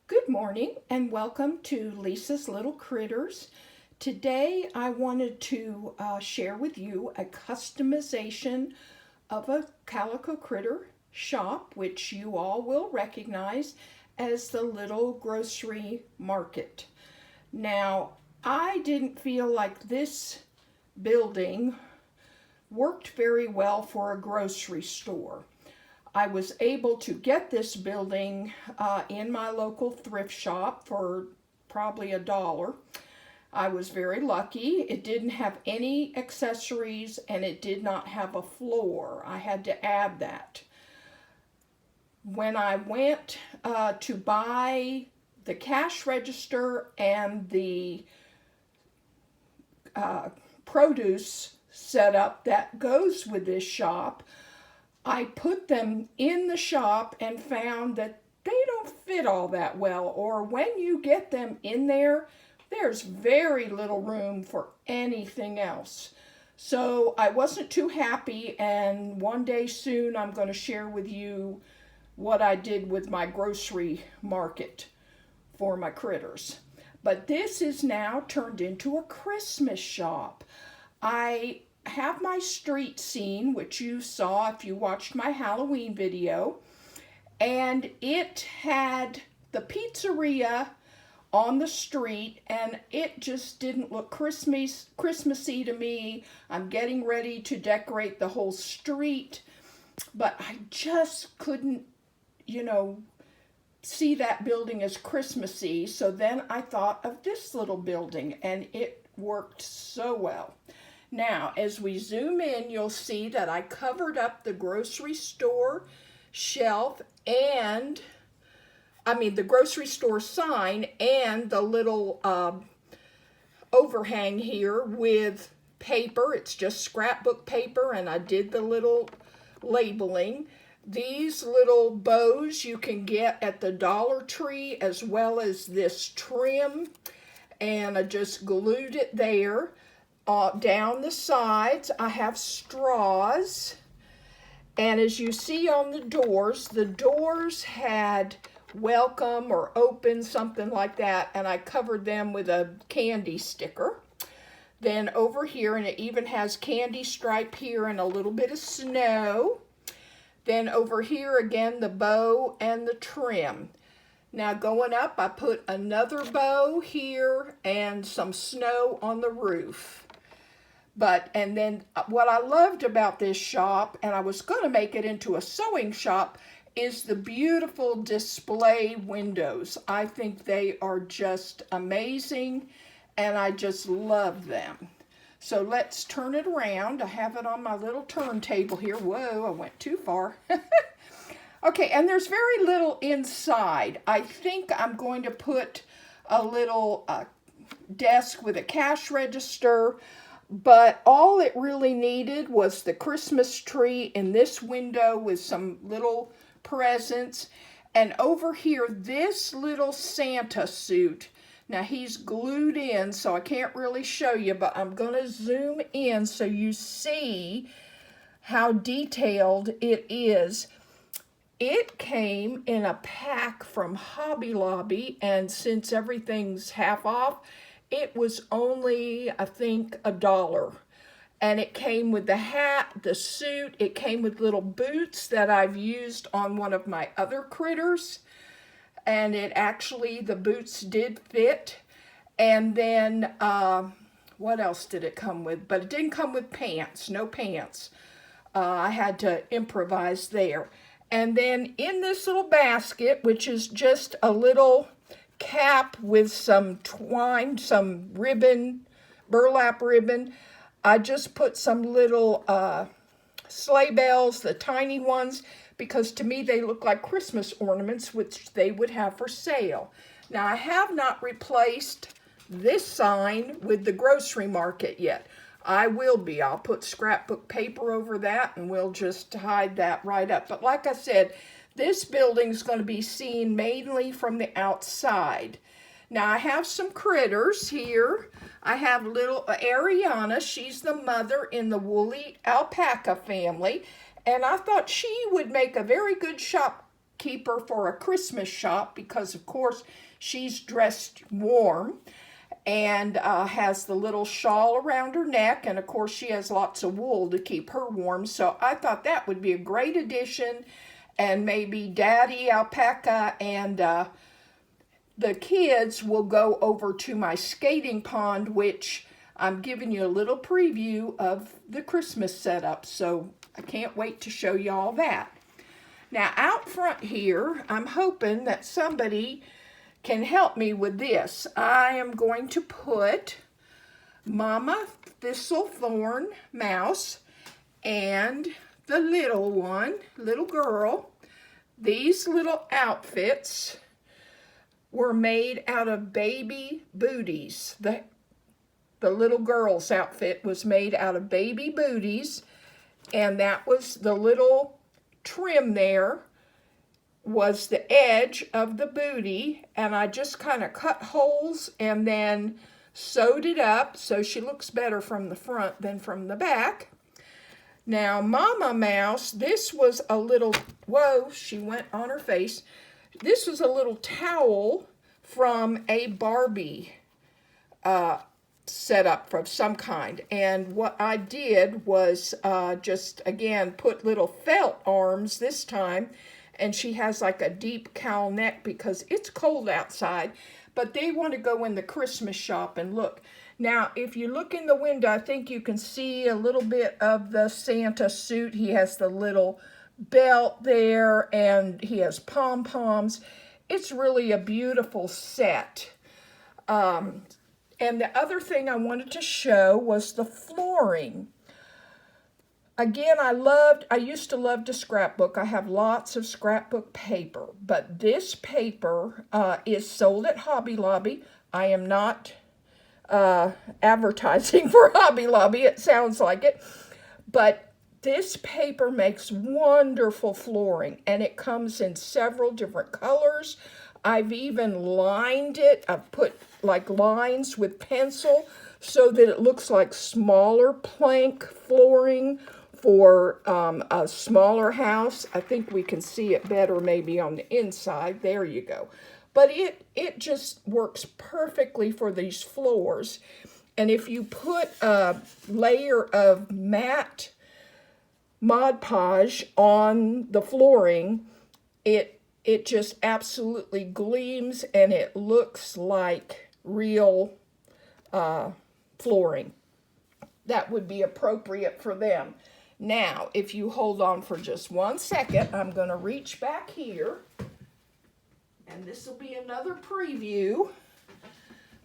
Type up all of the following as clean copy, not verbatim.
Good morning and welcome to Lisa's Little Critters. Today I wanted to share with you a customization of a Calico Critter shop, which you all will recognize as the Little Grocery Market. Now, I didn't feel like this building worked very well for a grocery store. I was able to get this building in my local thrift shop for probably $1. I was very lucky. It didn't have any accessories and it did not have a floor. I had to add that. When I went to buy the cash register and the produce setup that goes with this shop, I put them in the shop and found that they don't fit all that well, or when you get them in there, there's very little room for anything else. So I wasn't too happy, and one day soon I'm going to share with you what I did with my grocery market for my critters. But this is now turned into a Christmas shop. I have my street scene, which you saw if you watched my Halloween video, and it had the pizzeria on the street, and it just didn't look Christmassy to me. I'm getting ready to decorate the whole street, but I just couldn't, see that building as Christmassy. So then I thought of this little building, and it worked so well. Now, as we zoom in, you'll see that I covered up the grocery store shelf and, the grocery store sign and the little overhang here with paper. It's just scrapbook paper, and I did the little labeling. These little bows you can get at the Dollar Tree, as well as this trim, and I just glued it there. Down the sides, I have straws, and as you see on the doors had welcome or open, something like that, and I covered them with a candy sticker. Then over here, and it even has candy stripe here and a little bit of snow. Then over here again, the bow and the trim. Now going up, I put another bow here and some snow on the roof. And then what I loved about this shop, and I was going to make it into a sewing shop, is the beautiful display windows. I think they are just amazing, and I just love them. So let's turn it around. I have it on my little turntable here. Whoa, I went too far. Okay, and there's very little inside. I think I'm going to put a little desk with a cash register, but all it really needed was the Christmas tree in this window with some little presents. And over here, this little Santa suit. Now, he's glued in, so I can't really show you, but I'm going to zoom in so you see how detailed it is. It came in a pack from Hobby Lobby, and since everything's half off, it was only, I think, $1. And it came with the hat, the suit. It came with little boots that I've used on one of my other critters. And the boots did fit. And then, what else did it come with? But it didn't come with pants, no pants. I had to improvise there. And then in this little basket, which is just a little cap with some twine, some ribbon, burlap ribbon, I just put some little sleigh bells, the tiny ones, because to me they look like Christmas ornaments, which they would have for sale. Now, I have not replaced this sign with the grocery market yet. I will be. I'll put scrapbook paper over that, and we'll just hide that right up. But like I said, this building's going to be seen mainly from the outside. Now, I have some critters here. I have little Ariana. She's the mother in the woolly alpaca family. And I thought she would make a very good shop keep her for a Christmas shop because, of course, she's dressed warm and has the little shawl around her neck. And, of course, she has lots of wool to keep her warm. So I thought that would be a great addition. And maybe Daddy Alpaca and the kids will go over to my skating pond, which I'm giving you a little preview of the Christmas setup. So I can't wait to show you all that. Now, out front here, I'm hoping that somebody can help me with this. I am going to put Mama Thistlethorn Mouse and the little one, little girl. These little outfits were made out of baby booties. The little girl's outfit was made out of baby booties, and that was the little trim there was the edge of the booty, and I just kind of cut holes and then sewed it up so she looks better from the front than from the back. Now, Mama Mouse, this was a little, whoa, she went on her face. This was a little towel from a Barbie setup of some kind. And what I did was just, again, put little felt arms this time. And she has like a deep cowl neck because it's cold outside. But they want to go in the Christmas shop and look. Now, if you look in the window, I think you can see a little bit of the Santa suit. He has the little belt there, and he has pom-poms. It's really a beautiful set. And the other thing I wanted to show was the flooring. Again, I used to love to scrapbook. I have lots of scrapbook paper, but this paper is sold at Hobby Lobby. I am not advertising for Hobby Lobby. It sounds like it. But this paper makes wonderful flooring, and it comes in several different colors. I've even lined it. I've put like lines with pencil so that it looks like smaller plank flooring for a smaller house. I think we can see it better maybe on the inside. There you go. But it just works perfectly for these floors. And if you put a layer of matte Mod Podge on the flooring, it just absolutely gleams and it looks like real flooring. That would be appropriate for them. Now, if you hold on for just 1 second, I'm going to reach back here. And this will be another preview.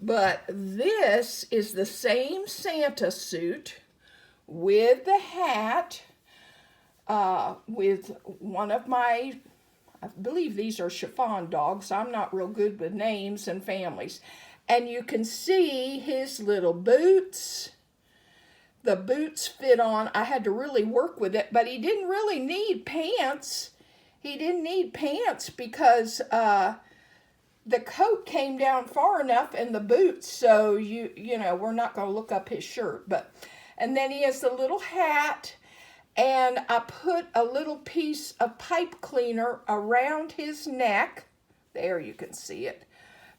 But this is the same Santa suit with the hat, with one of my, I believe these are chiffon dogs. I'm not real good with names and families. And you can see his little boots. The boots fit on. I had to really work with it, but he didn't really need pants. He didn't need pants because the coat came down far enough in the boots, so you know, we're not going to look up his shirt. And then he has the little hat, and I put a little piece of pipe cleaner around his neck. There, you can see it,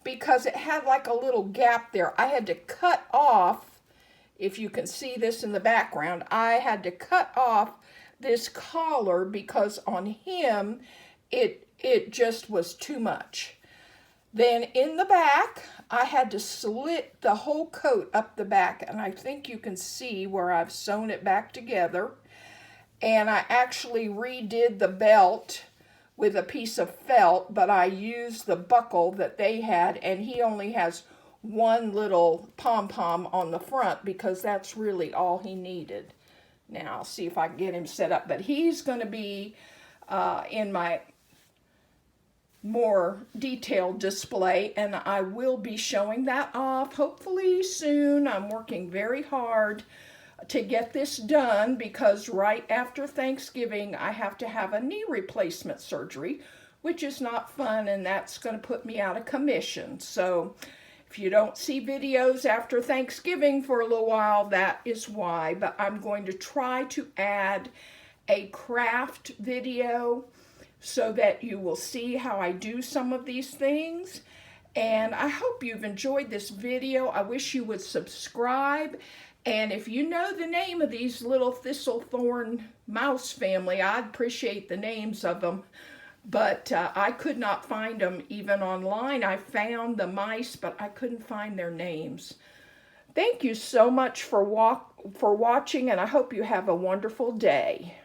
because it had like a little gap there. I had to cut off, if you can see this in the background, I had to cut off this collar because on him, it just was too much. Then in the back, I had to slit the whole coat up the back, and I think you can see where I've sewn it back together. And I actually redid the belt with a piece of felt, but I used the buckle that they had, and he only has one little pom-pom on the front because that's really all he needed. Now, I'll see if I can get him set up, but he's going to be in my more detailed display, and I will be showing that off hopefully soon. I'm working very hard to get this done because right after Thanksgiving I have to have a knee replacement surgery, which is not fun, and that's going to put me out of commission. So if you don't see videos after Thanksgiving for a little while, that is why. But I'm going to try to add a craft video so that you will see how I do some of these things. And I hope you've enjoyed this video. I wish you would subscribe. And if you know the name of these little thistlethorn mouse family, I'd appreciate the names of them. But I could not find them even online. I found the mice, but I couldn't find their names. Thank you so much for watching, and I hope you have a wonderful day.